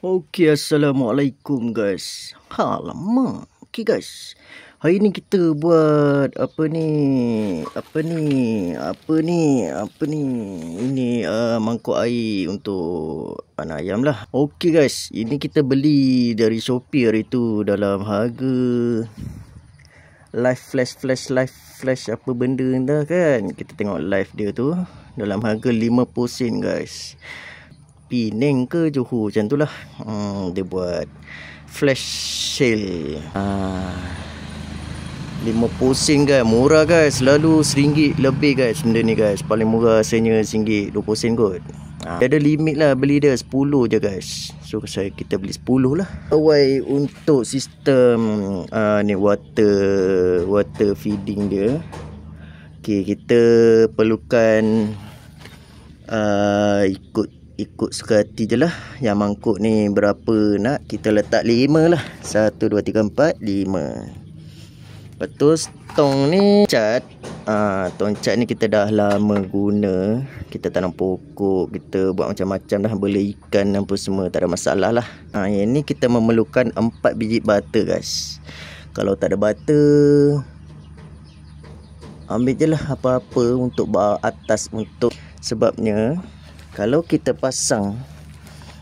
Okey, Assalamualaikum guys. Alamak. Okey guys. Hari ni kita buat apa ni? Ini mangkuk air untuk anak ayam lah. Okey guys, ini kita beli dari Shopee hari tu dalam harga live flash apa benda dah kan. Kita tengok live dia tu dalam harga 50 sen guys. Penang ke Johor macam tu lah. Dia buat flash sale. 50 sen guys, murah guys. Selalu RM1 lebih guys benda ni guys. Paling murah rasanya RM1 20 sen kot. Dia ada limit lah, beli dia 10 je guys. So kita beli 10 lah. Awal untuk sistem ni water feeding dia. Okay, kita perlukan ikut suka hati je lah. Yang mangkuk ni berapa nak, kita letak 5 lah. 1, 2, 3, 4, 5. Lepas tu tong ni cat. Tong cat ni kita dah lama guna. Kita tanam pokok, kita buat macam-macam dah. Boleh ikan apa semua, tak ada masalah lah. Yang ni kita memerlukan 4 biji butter guys. Kalau tak ada butter, ambil je lah apa-apa untuk bawa atas. Untuk sebabnya kalau kita pasang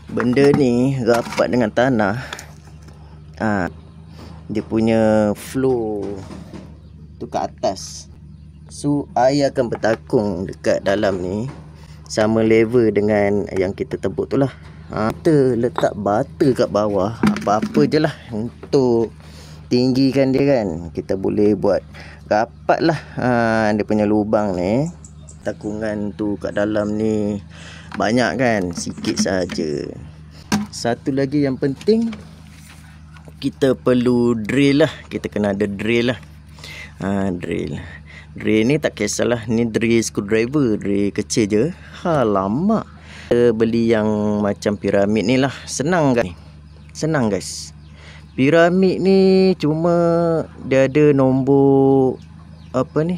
benda ni rapat dengan tanah, dia punya flow tu ke atas, so air akan bertakung dekat dalam ni, sama level dengan yang kita tebuk tu lah. Kita letak butter kat bawah, apa-apa je lah untuk tinggikan dia kan. Kita boleh buat rapat lah dia punya lubang ni. Takungan tu kat dalam ni banyak kan, sikit saja. Satu lagi yang penting, kita perlu drill lah. Kita kena ada drill lah. Drill ni tak kisahlah, ni drill screwdriver, drill kecil je. Lama kita beli yang macam piramid ni lah. Senang kan? Senang guys. Piramid ni cuma dia ada nombor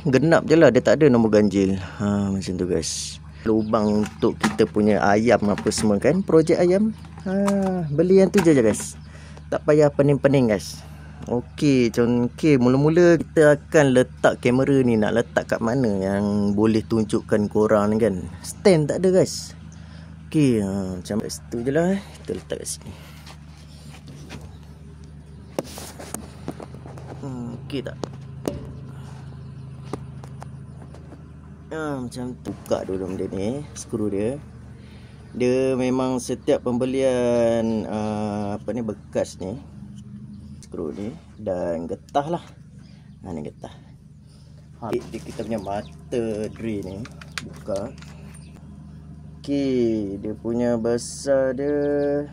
genap je lah, dia tak ada nombor ganjil. Macam tu guys. Lubang untuk kita punya ayam apa semua kan, projek ayam. Beli yang tu je guys, tak payah pening-pening guys. Okey, mula-mula kita akan letak kamera ni, nak letak kat mana yang boleh tunjukkan korang ni kan. Stand tak ada guys. Okey, macam tu je lah. Kita letak kat sini. Okey tak? Macam tu. Buka dulu benda ni, skru dia. Dia memang setiap pembelian bekas ni, skru ni dan getah lah. Ni getah. Dia kita punya mata drill ni buka. Okey, dia punya besar dia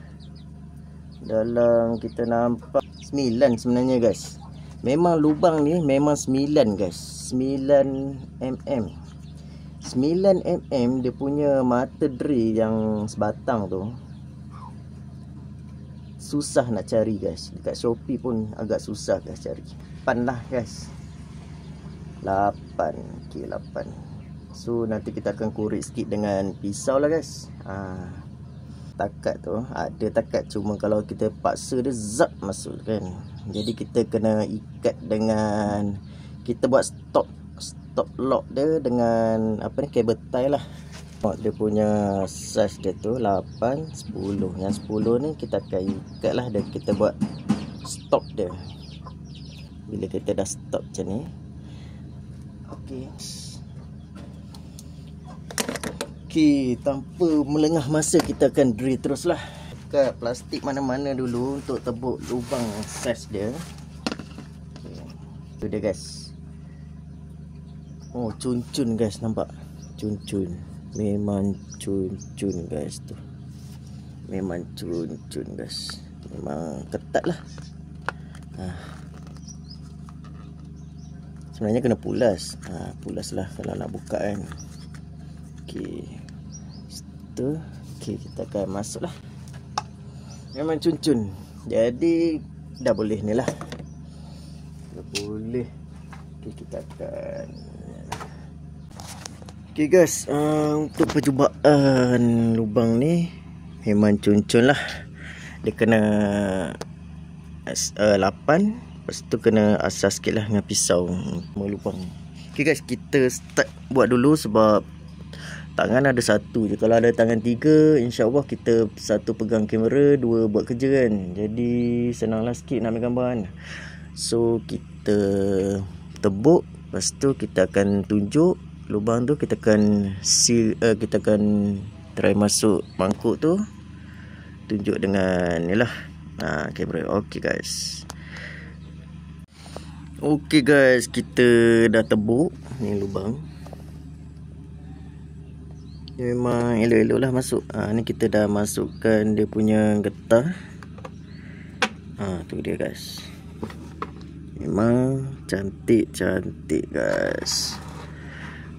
dalam kita nampak 9 sebenarnya guys. Memang lubang ni memang 9 guys. 9 mm. 9 mm dia punya mata drill yang sebatang tu. Susah nak cari guys. Dekat Shopee pun agak susah guys cari. 8 lah guys. 8. Okey, 8. So nanti kita akan korek sikit dengan pisau lah guys. Takat tu ada takat, cuma kalau kita paksa dia zap masuk kan. Jadi kita kena ikat dengan, kita buat stop lock dia dengan kabel tie lah. Dia punya size dia tu 8, 10. Yang 10 ni kita akan ikat lah, dan kita buat stop dia bila kita dah stop macam ni. Okey, tanpa melengah masa kita akan drill terus lah. Kat plastik mana-mana dulu untuk tebuk lubang size dia. Tu dia guys. Cun-cun guys, nampak? Cun-cun. Memang cun-cun guys tu. Memang cun-cun guys. Memang ketat lah. Sebenarnya kena pulas. Pulas lah kalau nak buka kan. Okey. Situ. Okey, kita akan masuk lah. Memang cun-cun. Jadi dah boleh ni lah. Dah boleh. Okey, kita akan. Okey guys, untuk percubaan lubang ni memang cun-cun lah. Dia kena 8. Lepas tu kena asas sikit lah dengan pisau melubang. Okay guys, kita start buat dulu sebab tangan ada satu je. Kalau ada tangan 3, insyaAllah kita satu pegang kamera, 2 buat kerja kan. Jadi senanglah sikit nak ambil gambar kan. So kita tebuk, lepas tu kita akan tunjuk lubang tu, kita akan kita akan try masuk mangkuk tu, tunjuk dengan ni lah kamera. Okay guys, kita dah tebuk ni lubang. Dia memang elok-elok lah masuk. Ni kita dah masukkan dia punya getah. Tu dia guys, memang cantik-cantik guys.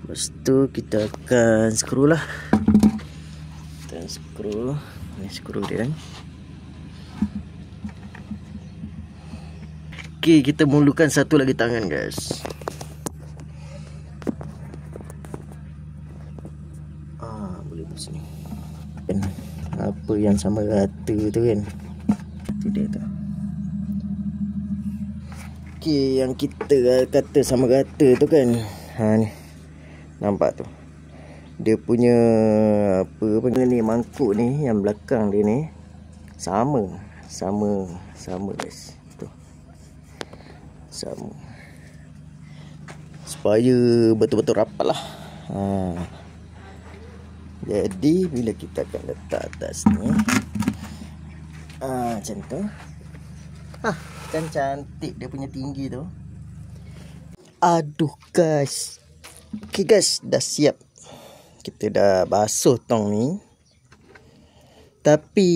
Lepas tu kita akan skru lah. Kita skru. Ni skru dia kan. Okay, kita mulakan satu lagi tangan guys. Boleh di sini. Apa yang sama rata tu kan. Itu dia tu. Okay, yang kita kata sama rata tu kan. Ni. Nampak tu. Dia punya apa ni, mangkuk ni yang belakang dia ni sama guys. Tu. Sama. Supaya betul-betul rapat lah. Jadi bila kita akan letak atas ni, macam tu. Kan cantik dia punya tinggi tu. Aduh guys. Okay guys, dah siap. Kita dah basuh tong ni. Tapi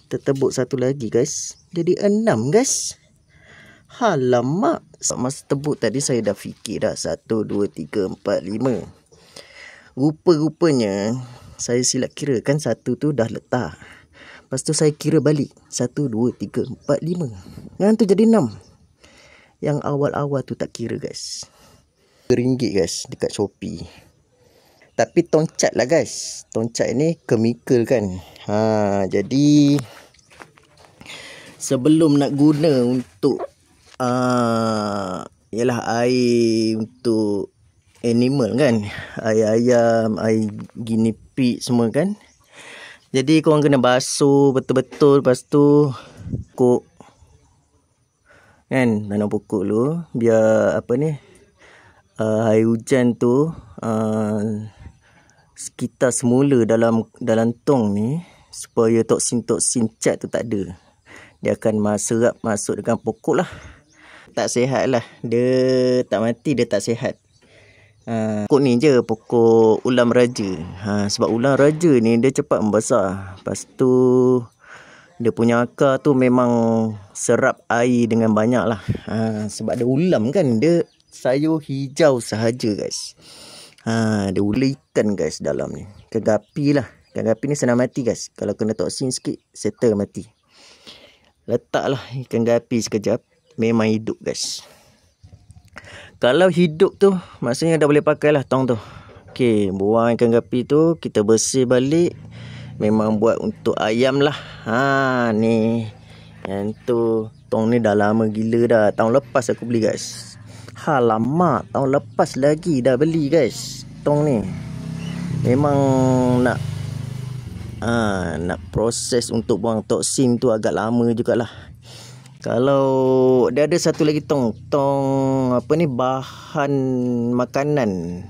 tertebuk satu lagi guys. Jadi 6 guys. Alamak. Masa tebuk tadi saya dah fikir dah 1, 2, 3, 4, 5. Rupa-rupanya saya silap kira kan, satu tu dah letak. Lepas tu saya kira balik 1, 2, 3, 4, 5. Yang tu jadi 6. Yang awal-awal tu tak kira guys. RM1 guys dekat Shopee. Tapi tongcat lah guys. Tongcat ni chemical kan. Jadi sebelum nak guna untuk ialah air untuk animal kan, air ayam, air guinea pig semua kan. Jadi korang kena basuh betul-betul. Lepas tu pokok kan, tanam pokok dulu. Biar apa ni, air hujan tu sekitar semula dalam tong ni, supaya toksin-toksin cat tu tak ada. Dia akan serap masuk dengan pokok lah. Tak sihat lah. Dia tak mati, dia tak sihat. Pokok ni je, pokok ulam raja. Sebab ulam raja ni dia cepat membesar. Lepas tu dia punya akar tu memang serap air dengan banyak lah. Sebab dia ulam kan, dia sayur hijau sahaja guys. Dia ular ikan guys dalam ni. Ikan gapi lah. Ikan gapi ni senang mati guys. Kalau kena toksin sikit, settle mati. Letaklah ikan gapi sekejap, memang hidup guys. Kalau hidup tu, maksudnya dah boleh pakai lah tong tu. Okay, buang ikan gapi tu, kita bersih balik. Memang buat untuk ayam lah. Ni. Yang tu, tong ni dah lama gila dah. Tahun lepas aku beli guys. Alamak, tahun lepas lagi dah beli guys. Tong ni. Memang nak proses untuk buang toksin tu agak lama jugalah. Kalau dia ada satu lagi tong apa ni, bahan makanan.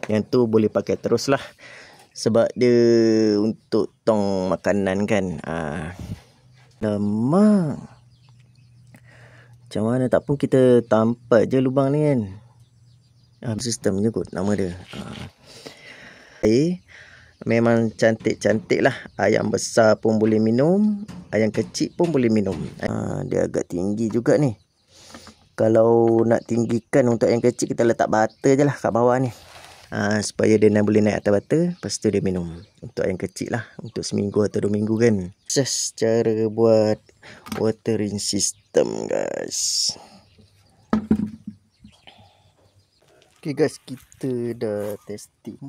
Yang tu boleh pakai terus lah. Sebab dia untuk tong makanan kan. Lama. Macam mana tak pun kita tampat je lubang ni kan. Sistem je kot nama dia. Memang cantik-cantik lah. Ayam besar pun boleh minum, ayam kecil pun boleh minum. Dia agak tinggi juga ni. Kalau nak tinggikan untuk ayam kecil, kita letak butter je lah kat bawah ni. Supaya dia boleh naik atas butter. Lepas tu dia minum. Untuk ayam kecil lah, untuk seminggu atau 2 minggu kan. Just cara buat watering system guys. Okay guys, kita dah testing.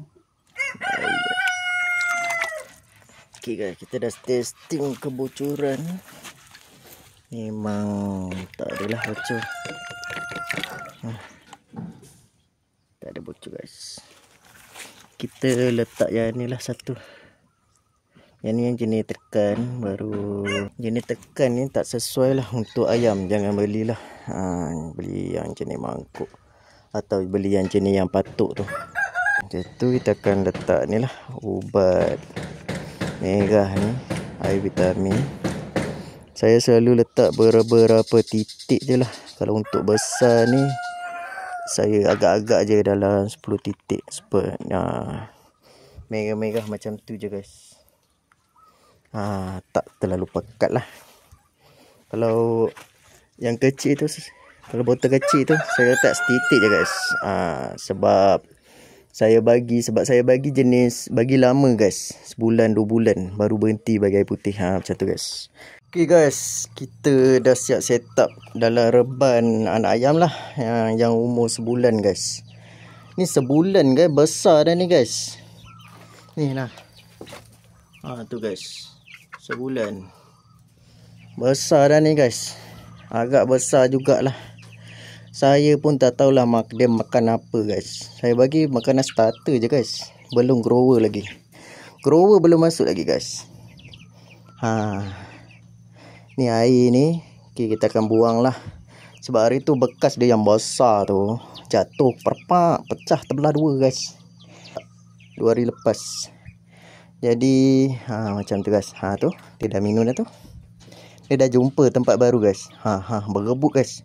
Okay guys, kita dah testing kebocoran. Memang tak adalah bocor. Tak ada bocor guys. Kita letak yang ni lah satu. Yang ni yang jenis tekan. Baru jenis tekan ni tak sesuai lah untuk ayam. Jangan belilah beli yang jenis mangkuk, atau beli yang jenis yang patuk tu. Macam tu kita akan letak ni lah ubat merah ni, air vitamin. Saya selalu letak beberapa titik je lah. Kalau untuk besar ni saya agak-agak je dalam 10 titik. Merah-merah macam tu je guys. Tak terlalu pekat lah. Kalau yang kecil tu, kalau botol kecil tu saya letak setitik je guys. Sebab saya bagi jenis, bagi lama guys. Sebulan 2 bulan baru berhenti bagi air putih. Macam tu guys. Okay guys, kita dah siap set up dalam reban anak ayam lah, yang umur sebulan guys. Ni sebulan guys, besar dah ni guys. Ni lah. Tu guys, sebulan besar dah ni guys. Agak besar jugalah. Saya pun tak tahulah dia makan apa guys. Saya bagi makanan starter je guys. Belum grower lagi. Grower belum masuk lagi guys. Ni air ni, okay, kita akan buang lah. Sebab hari tu bekas dia yang besar tu jatuh, perpak, pecah terbelah 2 guys. 2 hari lepas. Jadi macam tu guys. Tu dia dah minum dah tu. Dia dah jumpa tempat baru guys. Berebut guys.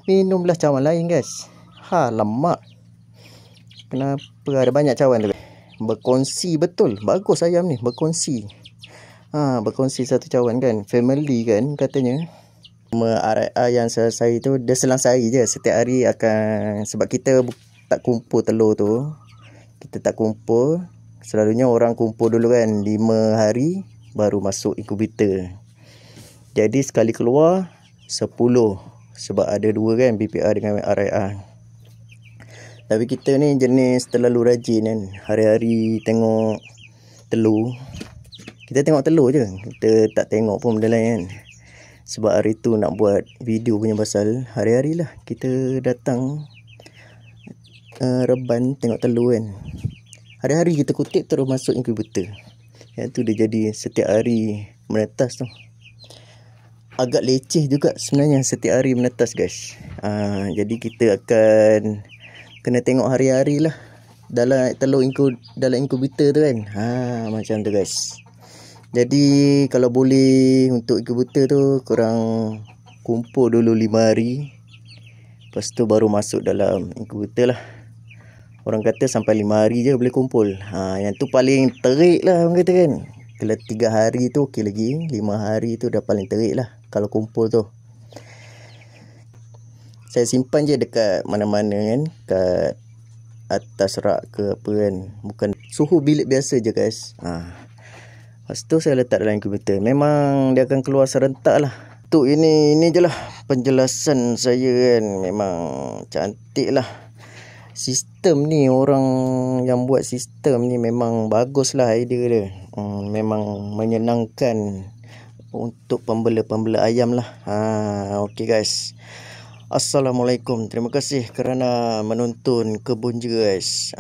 Minumlah cawan lain guys. Lemak. Kenapa ada banyak cawan tu guys? Berkongsi betul. Bagus ayam ni berkongsi. Berkongsi satu cawan kan. Family kan katanya. RIA yang saya tu dia selang sehari je. Setiap hari akan, sebab kita tak kumpul telur tu. Kita tak kumpul. Selalunya orang kumpul dulu kan 5 hari baru masuk inkubator. Jadi sekali keluar 10. Sebab ada 2 kan, BPR dengan RIA. Tapi kita ni jenis terlalu rajin kan. Hari-hari tengok telur. Kita tengok telur je. Kita tak tengok pun benda lain kan. Sebab hari tu nak buat video punya pasal hari-hari lah kita datang reban tengok telur kan. Hari-hari kita kutip terus masuk inkubator. Yang tu dia jadi setiap hari menetas tu. Agak leceh juga sebenarnya setiap hari menetas guys. Jadi kita akan kena tengok hari-hari lah dalam telur dalam inkubator tu kan. Macam tu guys. Jadi kalau boleh untuk inkubator tu korang kumpul dulu 5 hari. Lepas tu baru masuk dalam inkubator lah. Orang kata sampai 5 hari je boleh kumpul. Yang tu paling terik lah orang kata kan. Kalau 3 hari tu okey lagi. 5 hari tu dah paling terik lah kalau kumpul tu. Saya simpan je dekat mana-mana kan. Kat atas rak ke apa kan. Bukan suhu bilik biasa je guys. Lepas tu saya letak dalam inkubator. Memang dia akan keluar serentak lah. Untuk ini je lah penjelasan saya kan. Memang cantik lah. Sistem ni, orang yang buat sistem ni memang bagus lah idea dia. Memang menyenangkan untuk pembela-pembela ayam lah. Okay guys. Assalamualaikum. Terima kasih kerana menonton Kebun Je guys.